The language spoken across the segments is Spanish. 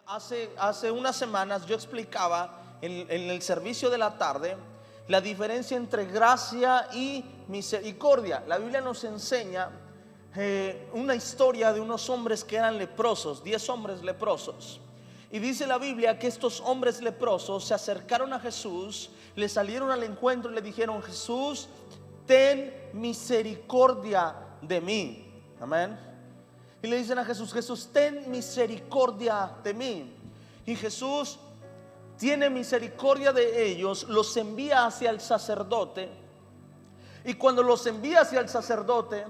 Hace unas semanas yo explicaba en el servicio de la tarde la diferencia entre gracia y misericordia. La Biblia nos enseña una historia de unos hombres que eran leprosos, 10 hombres leprosos. Y dice la Biblia que estos hombres leprosos se acercaron a Jesús, le salieron al encuentro y le dijeron: Jesús, ten misericordia de mí. Amén. Y le dicen a Jesús: Jesús, ten misericordia de mí. Y Jesús tiene misericordia de ellos, los envía hacia el sacerdote. Y cuando los envía hacia el sacerdote,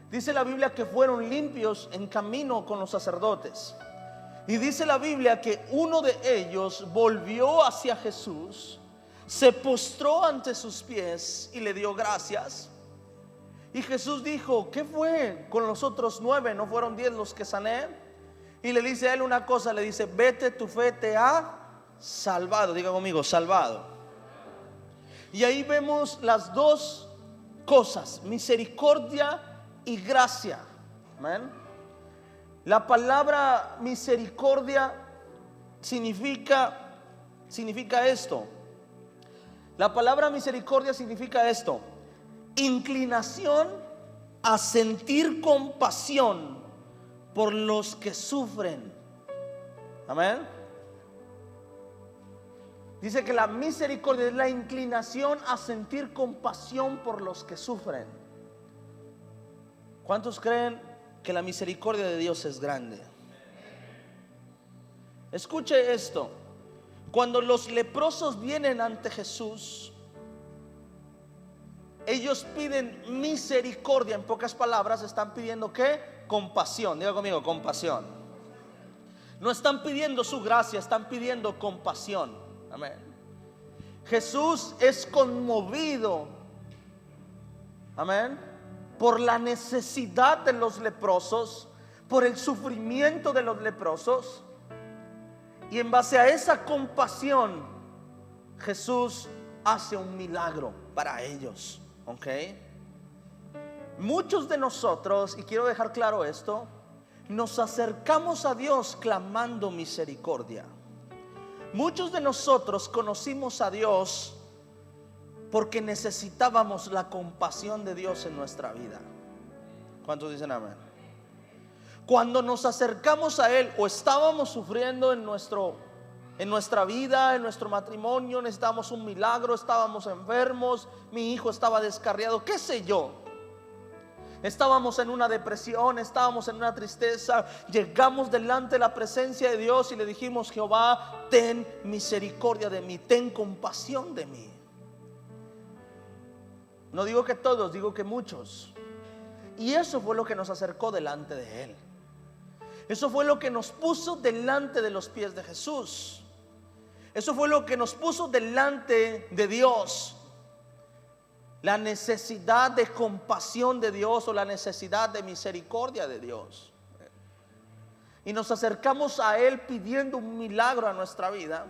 dice la Biblia que fueron limpios en camino con los sacerdotes. Y dice la Biblia que uno de ellos volvió hacia Jesús, se postró ante sus pies y le dio gracias. Y Jesús dijo: ¿qué fue con los otros 9? ¿No fueron 10 los que sané? Y le dice a él una cosa, le dice: vete, tu fe te ha salvado. Diga conmigo, salvado. Y ahí vemos las dos cosas: misericordia y gracia. Amén. La palabra misericordia significa esto. La palabra misericordia significa esto: inclinación a sentir compasión por los que sufren. Amén. Dice que la misericordia es la inclinación a sentir compasión por los que sufren. ¿Cuántos creen que la misericordia de Dios es grande? Escuche esto: cuando los leprosos vienen ante Jesús, ellos piden misericordia. En pocas palabras, están pidiendo ¿qué? Compasión. Diga conmigo, compasión. No están pidiendo su gracia, están pidiendo compasión. Amén. Jesús es conmovido, amén, por la necesidad de los leprosos, por el sufrimiento de los leprosos. Y en base a esa compasión, Jesús hace un milagro para ellos. ¿Ok? Muchos de nosotros, y quiero dejar claro esto, nos acercamos a Dios clamando misericordia. Muchos de nosotros conocimos a Dios porque necesitábamos la compasión de Dios en nuestra vida. ¿Cuántos dicen amén? Cuando nos acercamos a Él, o estábamos sufriendo en nuestra vida, en nuestro matrimonio, necesitábamos un milagro, estábamos enfermos, mi hijo estaba descarriado, qué sé yo, estábamos en una depresión, estábamos en una tristeza, llegamos delante de la presencia de Dios y le dijimos: Jehová, ten misericordia de mí, ten compasión de mí. No digo que todos, digo que muchos. Y eso fue lo que nos acercó delante de Él. Eso fue lo que nos puso delante de los pies de Jesús. Eso fue lo que nos puso delante de Dios. La necesidad de compasión de Dios, o la necesidad de misericordia de Dios. Y nos acercamos a Él pidiendo un milagro a nuestra vida.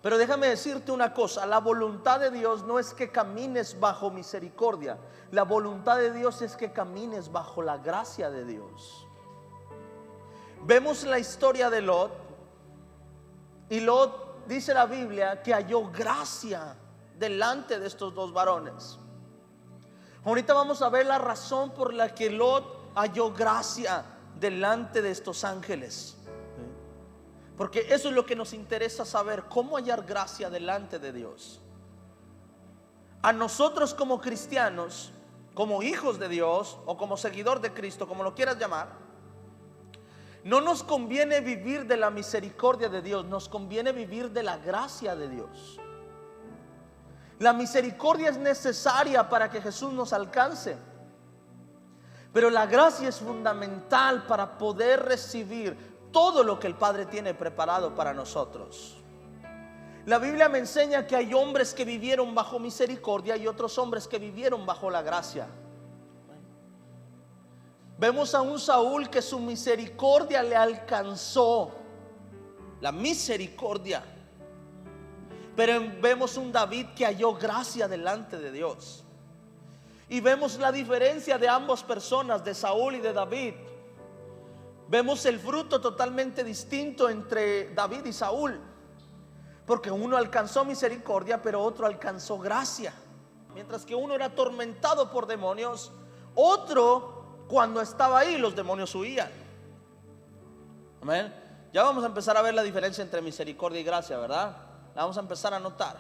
Pero déjame decirte una cosa: la voluntad de Dios no es que camines bajo misericordia. La voluntad de Dios es que camines bajo la gracia de Dios. Vemos la historia de Lot. Y Lot, dice la Biblia, que halló gracia delante de estos dos varones. Ahorita vamos a ver la razón por la que Lot halló gracia delante de estos ángeles, porque eso es lo que nos interesa saber: cómo hallar gracia delante de Dios. A nosotros como cristianos, como hijos de Dios, o como seguidor de Cristo, como lo quieras llamar, no nos conviene vivir de la misericordia de Dios, nos conviene vivir de la gracia de Dios. La misericordia es necesaria para que Jesús nos alcance, pero la gracia es fundamental para poder recibir todo lo que el Padre tiene preparado para nosotros. La Biblia me enseña que hay hombres que vivieron bajo misericordia y otros hombres que vivieron bajo la gracia. Vemos a un Saúl que su misericordia le alcanzó, la misericordia. Pero vemos un David que halló gracia delante de Dios. Y vemos la diferencia de ambas personas, de Saúl y de David. Vemos el fruto totalmente distinto entre David y Saúl, porque uno alcanzó misericordia, pero otro alcanzó gracia. Mientras que uno era atormentado por demonios, otro, cuando estaba ahí, los demonios huían. Amén. Ya vamos a empezar a ver la diferencia entre misericordia y gracia, ¿verdad? La vamos a empezar a notar.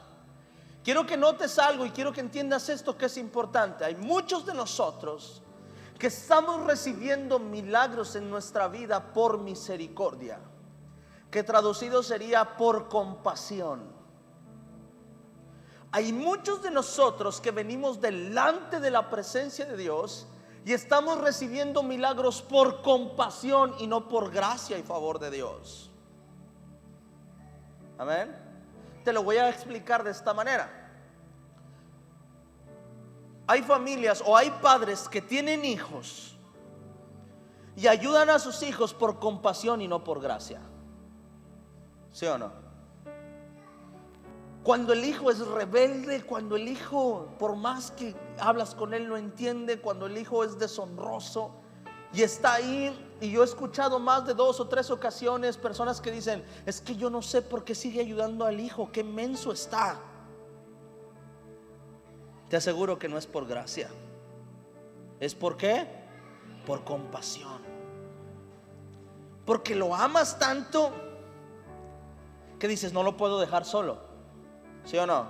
Quiero que notes algo y quiero que entiendas esto que es importante. Hay muchos de nosotros que estamos recibiendo milagros en nuestra vida por misericordia, que traducido sería por compasión. Hay muchos de nosotros que venimos delante de la presencia de Dios y estamos recibiendo milagros por compasión y no por gracia y favor de Dios. Amén. Te lo voy a explicar de esta manera. Hay familias o hay padres que tienen hijos y ayudan a sus hijos por compasión y no por gracia. ¿Sí o no? Cuando el hijo es rebelde, cuando el hijo, por más que hablas con él, no entiende, cuando el hijo es deshonroso y está ahí, y yo he escuchado más de 2 o 3 ocasiones personas que dicen: es que yo no sé por qué sigue ayudando al hijo, qué menso está. Te aseguro que no es por gracia. ¿Es por qué? Por compasión. Porque lo amas tanto que dices: no lo puedo dejar solo. ¿Sí o no?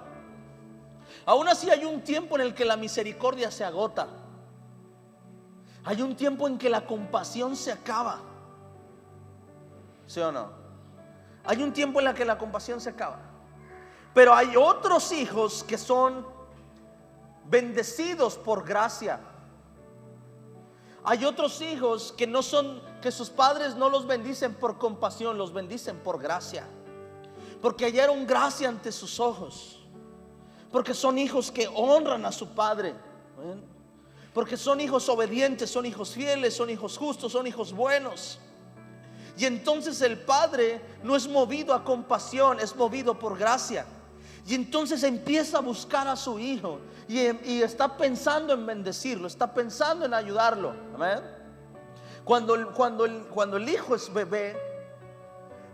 Aún así hay un tiempo en el que la misericordia se agota. Hay un tiempo en que la compasión se acaba. ¿Sí o no? Hay un tiempo en el que la compasión se acaba. Pero hay otros hijos que son bendecidos por gracia. Hay otros hijos que no son, que sus padres no los bendicen por compasión, los bendicen por gracia, porque hallaron gracia ante sus ojos, porque son hijos que honran a su padre, porque son hijos obedientes, son hijos fieles, son hijos justos, son hijos buenos. Y entonces el padre no es movido a compasión, es movido por gracia. Y entonces empieza a buscar a su hijo y está pensando en bendecirlo, está pensando en ayudarlo. Amén. Cuando el hijo es bebé,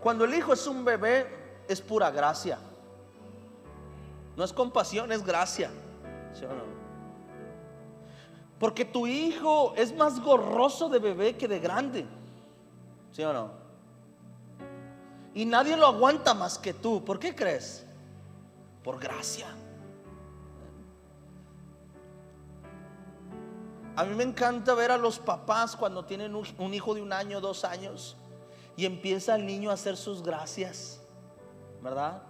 cuando el hijo es un bebé, es pura gracia. No es compasión, es gracia. ¿Sí o no? Porque tu hijo es más gorroso de bebé que de grande. ¿Sí o no? Y nadie lo aguanta más que tú. ¿Por qué crees? Por gracia. A mí me encanta ver a los papás cuando tienen un hijo de 1 año, 2 años, y empieza el niño a hacer sus gracias, ¿verdad?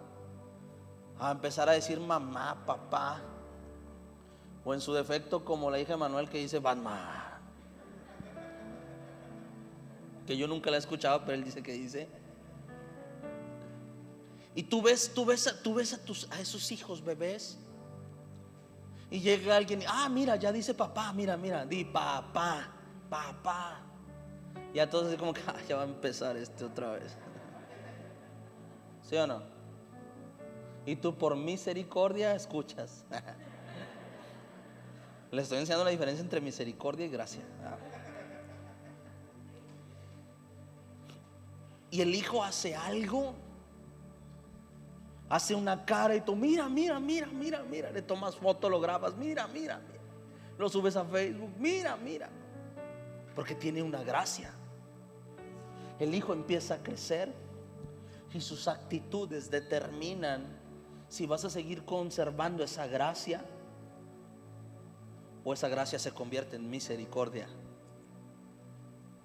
A empezar a decir mamá, papá, o en su defecto como la hija de Manuel que dice mamá, que yo nunca la he escuchado, pero él dice que dice. Y tú ves a esos hijos bebés, y llega alguien, mira, ya dice papá, mira, di papá, papá. Y a todos así como que ya va a empezar otra vez. ¿Sí o no? Y tú por misericordia escuchas. Les estoy enseñando la diferencia entre misericordia y gracia. Y el hijo hace algo, hace una cara y tú mira, le tomas foto, lo grabas, mira, lo subes a Facebook, mira, porque tiene una gracia. El hijo empieza a crecer y sus actitudes determinan si vas a seguir conservando esa gracia o esa gracia se convierte en misericordia.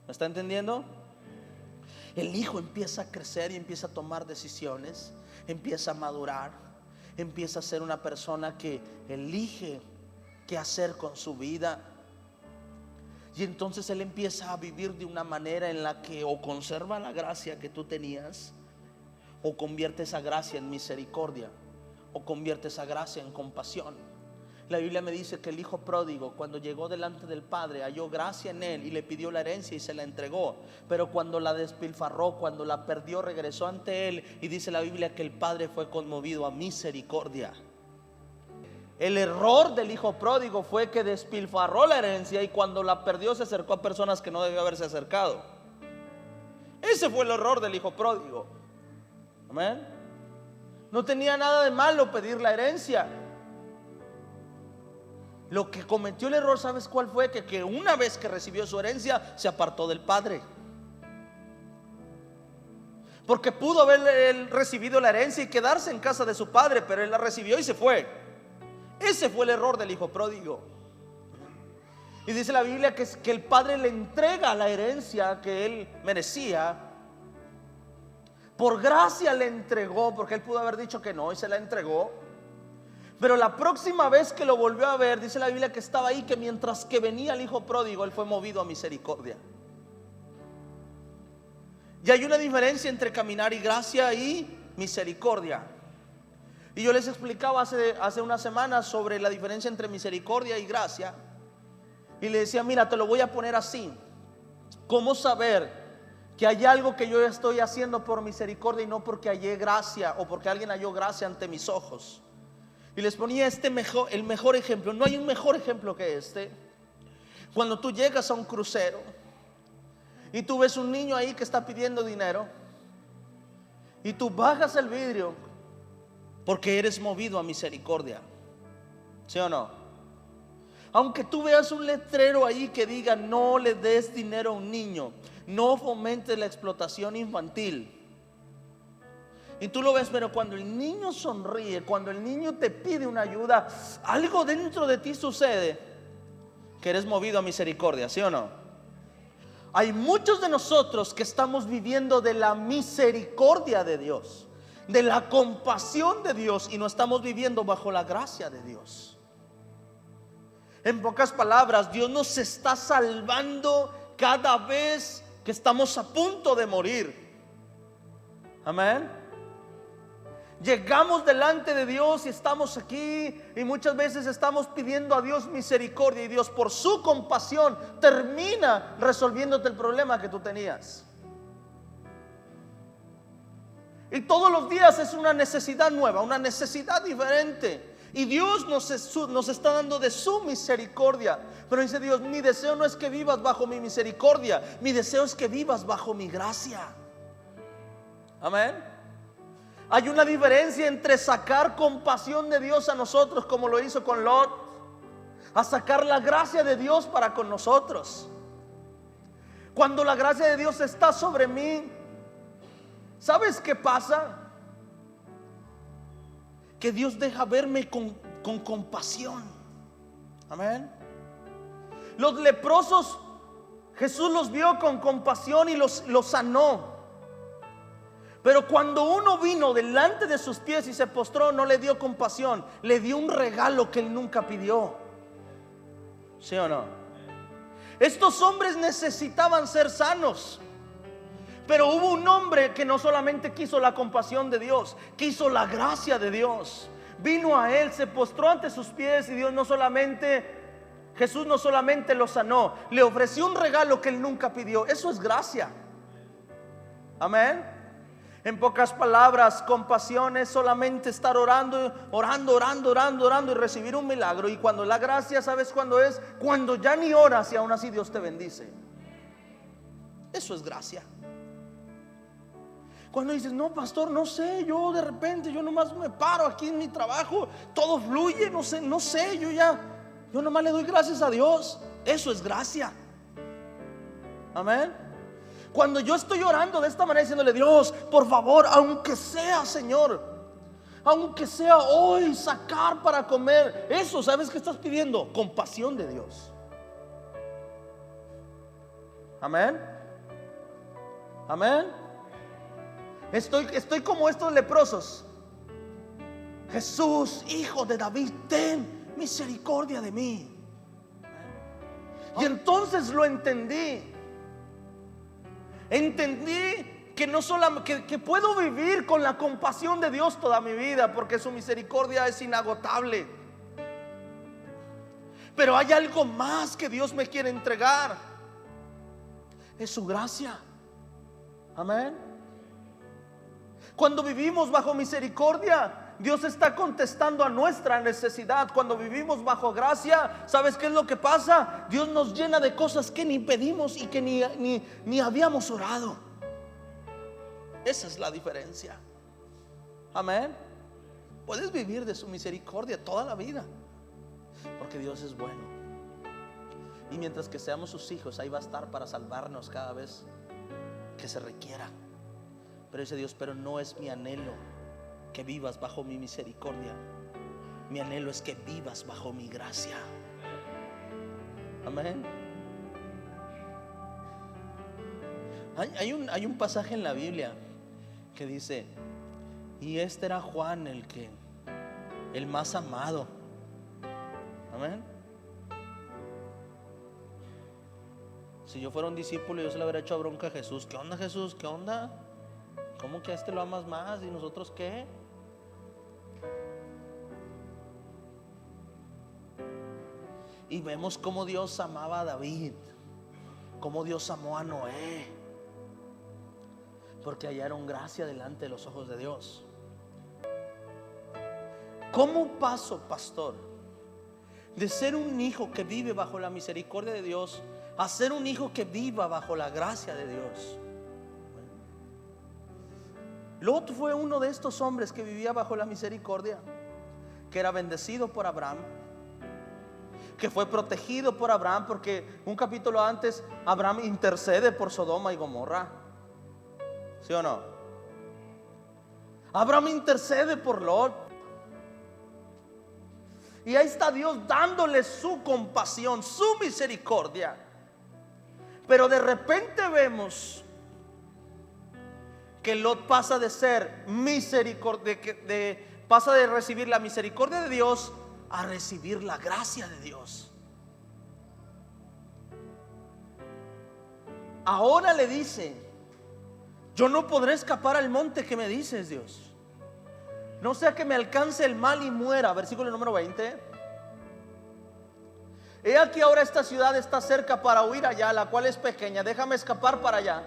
¿Me está entendiendo? El hijo empieza a crecer y empieza a tomar decisiones, empieza a madurar, empieza a ser una persona que elige qué hacer con su vida. Y entonces él empieza a vivir de una manera en la que o conserva la gracia que tú tenías, o convierte esa gracia en misericordia, o convierte esa gracia en compasión. La Biblia me dice que el hijo pródigo, cuando llegó delante del padre, halló gracia en él y le pidió la herencia y se la entregó. Pero cuando la despilfarró, cuando la perdió, regresó ante él, y dice la Biblia que el padre fue conmovido a misericordia. El error del hijo pródigo fue que despilfarró la herencia y cuando la perdió se acercó a personas que no debió haberse acercado. Ese fue el error del hijo pródigo. Amén. No tenía nada de malo pedir la herencia. Lo que cometió el error, ¿sabes cuál fue? Que una vez que recibió su herencia, se apartó del padre. Porque pudo haber él recibido la herencia y quedarse en casa de su padre, pero él la recibió y se fue. Ese fue el error del hijo pródigo. Y dice la Biblia que el padre le entrega la herencia que él merecía. Por gracia le entregó, porque él pudo haber dicho que no y se la entregó. Pero la próxima vez que lo volvió a ver, dice la Biblia que estaba ahí, que mientras que venía el hijo pródigo, él fue movido a misericordia. Y hay una diferencia entre caminar y gracia y misericordia. Y yo les explicaba hace unas semanas sobre la diferencia entre misericordia y gracia. Y le decía, mira, te lo voy a poner así. ¿Cómo saber que hay algo que yo estoy haciendo por misericordia y no porque hallé gracia o porque alguien halló gracia ante mis ojos? Y les ponía el mejor ejemplo. No hay un mejor ejemplo que este. Cuando tú llegas a un crucero y tú ves un niño ahí que está pidiendo dinero y tú bajas el vidrio porque eres movido a misericordia. ¿Sí o no? Aunque tú veas un letrero ahí que diga no le des dinero a un niño, no fomentes la explotación infantil, y tú lo ves, pero cuando el niño sonríe, cuando el niño te pide una ayuda, algo dentro de ti sucede, que eres movido a misericordia. ¿Sí o no? Hay muchos de nosotros que estamos viviendo de la misericordia de Dios, de la compasión de Dios, y no estamos viviendo bajo la gracia de Dios. En pocas palabras, Dios nos está salvando cada vez que estamos a punto de morir. Amén. Llegamos delante de Dios y estamos aquí, y muchas veces estamos pidiendo a Dios misericordia, y Dios por su compasión termina resolviéndote el problema que tú tenías. Y todos los días es una necesidad nueva, una necesidad diferente. Y Dios nos está dando de su misericordia. Pero dice Dios, mi deseo no es que vivas bajo mi misericordia, mi deseo es que vivas bajo mi gracia. Amén. Hay una diferencia entre sacar compasión de Dios a nosotros, como lo hizo con Lot, a sacar la gracia de Dios para con nosotros. Cuando la gracia de Dios está sobre mí, ¿sabes qué pasa? Que Dios deja verme con compasión. Amén. Los leprosos, Jesús los vio con compasión y los sanó. Pero cuando uno vino delante de sus pies y se postró, no le dio compasión, le dio un regalo que él nunca pidió. ¿Sí o no? Estos hombres necesitaban ser sanos, pero hubo un hombre que no solamente quiso la compasión de Dios, quiso la gracia de Dios. Vino a él, se postró ante sus pies, y Jesús no solamente lo sanó, le ofreció un regalo que él nunca pidió. Eso es gracia. Amén. En pocas palabras, compasión es solamente estar orando y recibir un milagro. Y cuando la gracia, ¿sabes cuándo es? Cuando ya ni oras y aún así Dios te bendice. Eso es gracia. Cuando dices, no, pastor, no sé, yo de repente, yo nomás me paro aquí en mi trabajo, todo fluye, no sé, yo nomás le doy gracias a Dios. Eso es gracia. Amén. Cuando yo estoy orando de esta manera, diciéndole, Dios, por favor, aunque sea, Señor, aunque sea hoy sacar para comer, eso, ¿sabes qué estás pidiendo? Compasión de Dios. Amén. Amén. Estoy como estos leprosos. Jesús, hijo de David, ten misericordia de mí. Y entonces lo entendí. Entendí que no solamente que puedo vivir con la compasión de Dios toda mi vida, porque su misericordia es inagotable. Pero hay algo más que Dios me quiere entregar. Es su gracia. Amén. Cuando vivimos bajo misericordia, Dios está contestando a nuestra necesidad. Cuando vivimos bajo gracia, ¿sabes qué es lo que pasa? Dios nos llena de cosas que ni pedimos y que ni habíamos orado. Esa es la diferencia. Amén. Puedes vivir de su misericordia toda la vida, porque Dios es bueno. Y mientras que seamos sus hijos, ahí va a estar para salvarnos cada vez que se requiera. Pero dice Dios, pero no es mi anhelo que vivas bajo mi misericordia. Mi anhelo es que vivas bajo mi gracia. Amén. Hay un pasaje en la Biblia que dice: y este era Juan, el más amado. Amén. Si yo fuera un discípulo, yo se le hubiera hecho bronca a Jesús. ¿Qué onda, Jesús? ¿Qué onda? ¿Cómo que a este lo amas más y nosotros qué? Y vemos cómo Dios amaba a David, cómo Dios amó a Noé, porque hallaron gracia delante de los ojos de Dios. ¿Cómo paso, pastor, de ser un hijo que vive bajo la misericordia de Dios a ser un hijo que viva bajo la gracia de Dios? Lot fue uno de estos hombres que vivía bajo la misericordia, que era bendecido por Abraham, que fue protegido por Abraham, porque un capítulo antes Abraham intercede por Sodoma y Gomorra. ¿Sí o no? Abraham intercede por Lot. Y ahí está Dios dándole su compasión, su misericordia. Pero de repente vemos que Lot pasa de ser misericordia, pasa de recibir la misericordia de Dios a recibir la gracia de Dios. Ahora le dice: yo no podré escapar al monte que me dices, Dios, no sea que me alcance el mal y muera. Versículo número 20. He aquí ahora esta ciudad está cerca para huir allá, la cual es pequeña, déjame escapar para allá.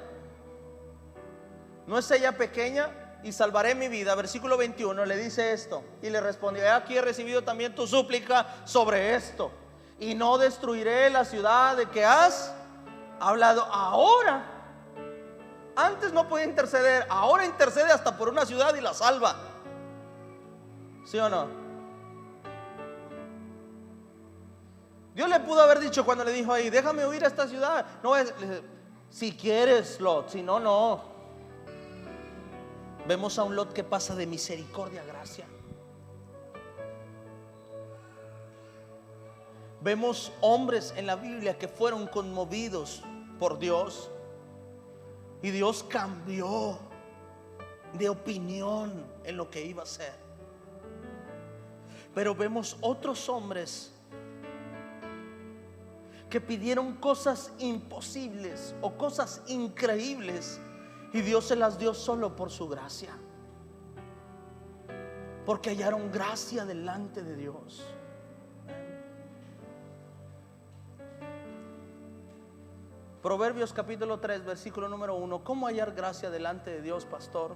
¿No es ella pequeña? Y salvaré mi vida. Versículo 21 le dice esto, y le respondió: he aquí he recibido también tu súplica sobre esto, y no destruiré la ciudad de que has hablado. Ahora, antes no podía interceder, ahora intercede hasta por una ciudad y la salva. ¿Sí o no? Dios le pudo haber dicho cuando le dijo ahí: déjame huir a esta ciudad. No es, si quieres, Lot, si no, no. Vemos a un Lot que pasa de misericordia a gracia. Vemos hombres en la Biblia que fueron conmovidos por Dios y Dios cambió de opinión en lo que iba a hacer. Pero vemos otros hombres que pidieron cosas imposibles o cosas increíbles, y Dios se las dio solo por su gracia, porque hallaron gracia delante de Dios. Proverbios capítulo 3 versículo número 1. ¿Cómo hallar gracia delante de Dios, pastor?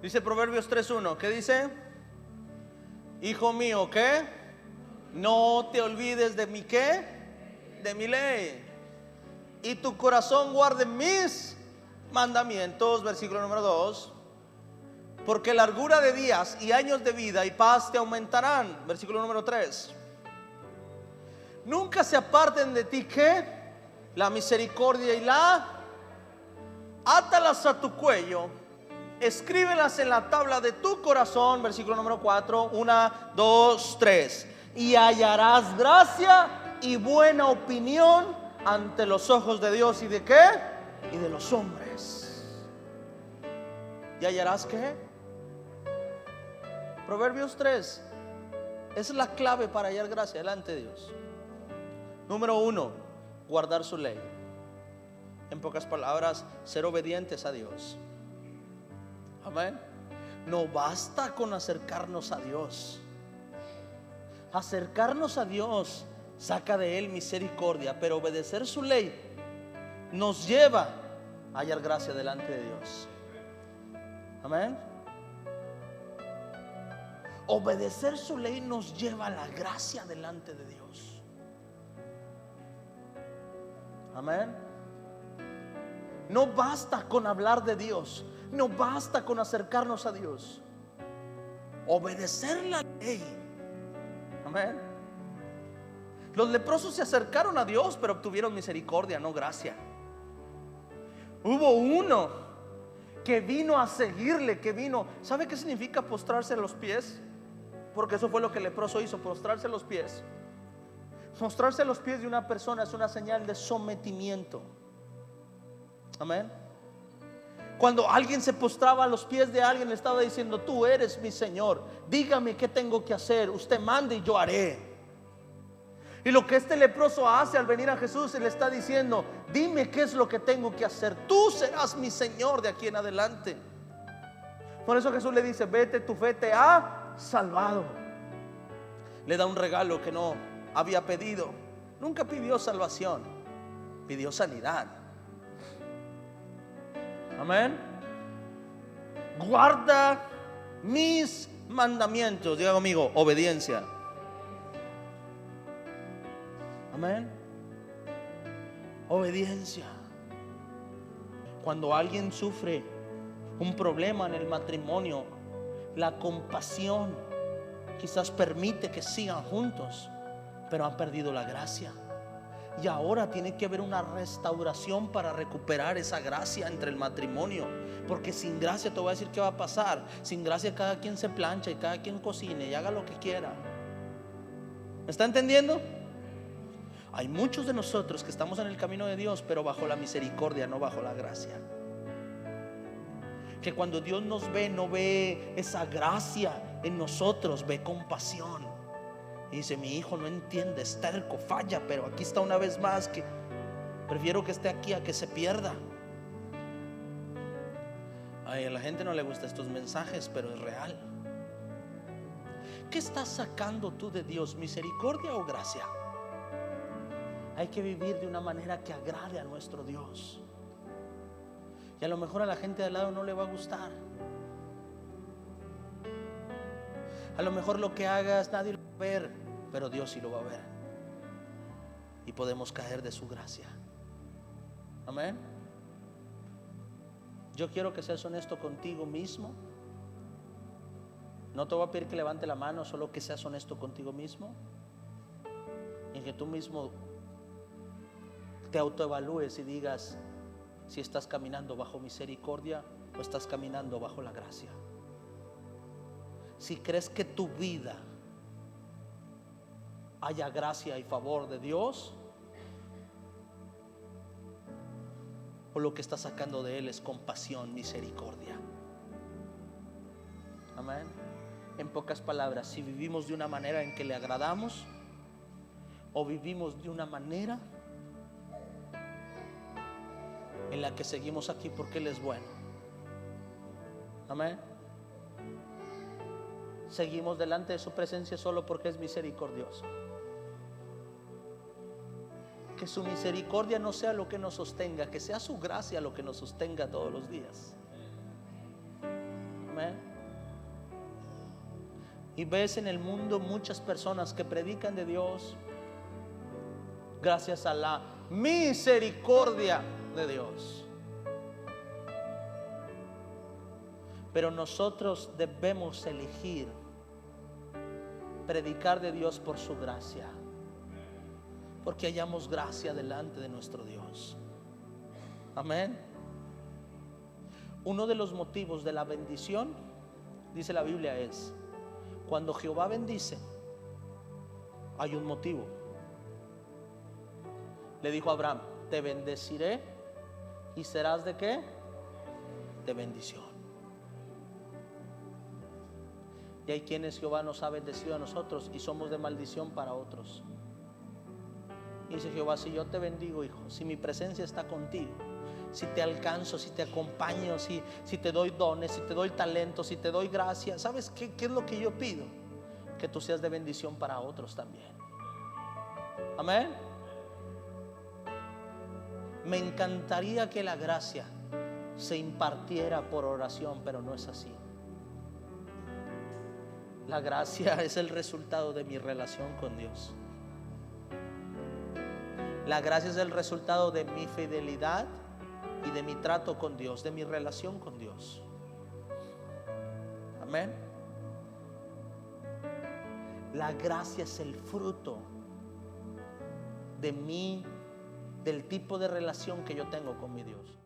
Dice Proverbios 3:1. ¿Qué dice? Hijo mío, ¿qué? No te olvides de mi ¿qué? De mi ley, y tu corazón guarde mis mandamientos. Versículo número 2. Porque largura de días y años de vida y paz te aumentarán. Versículo número 3. Nunca se aparten de ti ¿qué? La misericordia y átalas a tu cuello, escríbelas en la tabla de tu corazón. Versículo número 4. 1, 2, 3. Y hallarás gracia y buena opinión ante los ojos de Dios y de ¿qué? Y de los hombres. ¿Y hallarás qué? Proverbios 3 es la clave para hallar gracia delante de Dios. Número 1, guardar su ley. En pocas palabras, ser obedientes a Dios. Amén. No basta con acercarnos a Dios. Acercarnos a Dios saca de Él misericordia, pero obedecer su ley nos lleva a hallar gracia delante de Dios. Amén. Obedecer su ley nos lleva a la gracia delante de Dios. Amén. No basta con hablar de Dios, no basta con acercarnos a Dios. Obedecer la ley. Amén. Los leprosos se acercaron a Dios, pero obtuvieron misericordia, no gracia. Hubo uno que vino a seguirle, que vino. ¿Sabe qué significa postrarse a los pies? Porque eso fue lo que el leproso hizo, postrarse a los pies. Mostrarse a los pies de una persona es una señal de sometimiento. Amén. Cuando alguien se postraba a los pies de alguien, le estaba diciendo: tú eres mi Señor, dígame qué tengo que hacer, usted mande y yo haré. Y lo que este leproso hace al venir a Jesús, le está diciendo: dime qué es lo que tengo que hacer, tú serás mi Señor de aquí en adelante. Por eso Jesús le dice: vete, tu fe te ha salvado. Le da un regalo que no había pedido. Nunca pidió salvación, pidió sanidad. Amén. Guarda mis mandamientos. Diga conmigo: obediencia. Amén. Obediencia. Cuando alguien sufre un problema en el matrimonio, la compasión quizás permite que sigan juntos, pero han perdido la gracia. Y ahora tiene que haber una restauración para recuperar esa gracia entre el matrimonio. Porque sin gracia, te voy a decir qué va a pasar. Sin gracia cada quien se plancha y cada quien cocine y haga lo que quiera. ¿Me está entendiendo? Hay muchos de nosotros que estamos en el camino de Dios, pero bajo la misericordia, no bajo la gracia. Que cuando Dios nos ve, no ve esa gracia en nosotros, ve compasión. Y dice: mi hijo no entiende, es terco, falla, pero aquí está una vez más, que prefiero que esté aquí a que se pierda. Ay, a la gente no le gustan estos mensajes, pero es real. ¿Qué estás sacando tú de Dios? ¿Misericordia o gracia? Hay que vivir de una manera que agrade a nuestro Dios. Y a lo mejor a la gente de al lado no le va a gustar. A lo mejor lo que hagas nadie lo va a ver, pero Dios sí lo va a ver. Y podemos caer de su gracia. Amén. Yo quiero que seas honesto contigo mismo. No te voy a pedir que levante la mano, solo que seas honesto contigo mismo. Y que tú mismo te autoevalúes y digas si estás caminando bajo misericordia o estás caminando bajo la gracia. Si crees que tu vida haya gracia y favor de Dios, o lo que estás sacando de Él es compasión, misericordia. Amén. En pocas palabras, si vivimos de una manera en que le agradamos, o vivimos de una manera en la que seguimos aquí porque Él es bueno. Amén. Seguimos delante de su presencia solo porque es misericordioso. Que su misericordia no sea lo que nos sostenga, que sea su gracia lo que nos sostenga todos los días. Amén. Y ves en el mundo muchas personas que predican de Dios gracias a la misericordia de Dios. Pero nosotros debemos elegir predicar de Dios por su gracia, porque hallamos gracia delante de nuestro Dios. Amén. Uno de los motivos de la bendición, dice la Biblia, es cuando Jehová bendice, hay un motivo. Le dijo a Abraham: te bendeciré y serás ¿de qué? De bendición. Y hay quienes Jehová nos ha bendecido a nosotros y somos de maldición para otros. Y dice Jehová: si yo te bendigo, hijo, si mi presencia está contigo, si te alcanzo, si te acompaño, si te doy dones, si te doy talento, si te doy gracia, ¿sabes qué es lo que yo pido? Que tú seas de bendición para otros también. Amén. Me encantaría que la gracia se impartiera por oración, pero no es así. La gracia es el resultado de mi relación con Dios. La gracia es el resultado de mi fidelidad y de mi trato con Dios, de mi relación con Dios. Amén. La gracia es el fruto de mí, del tipo de relación que yo tengo con mi Dios.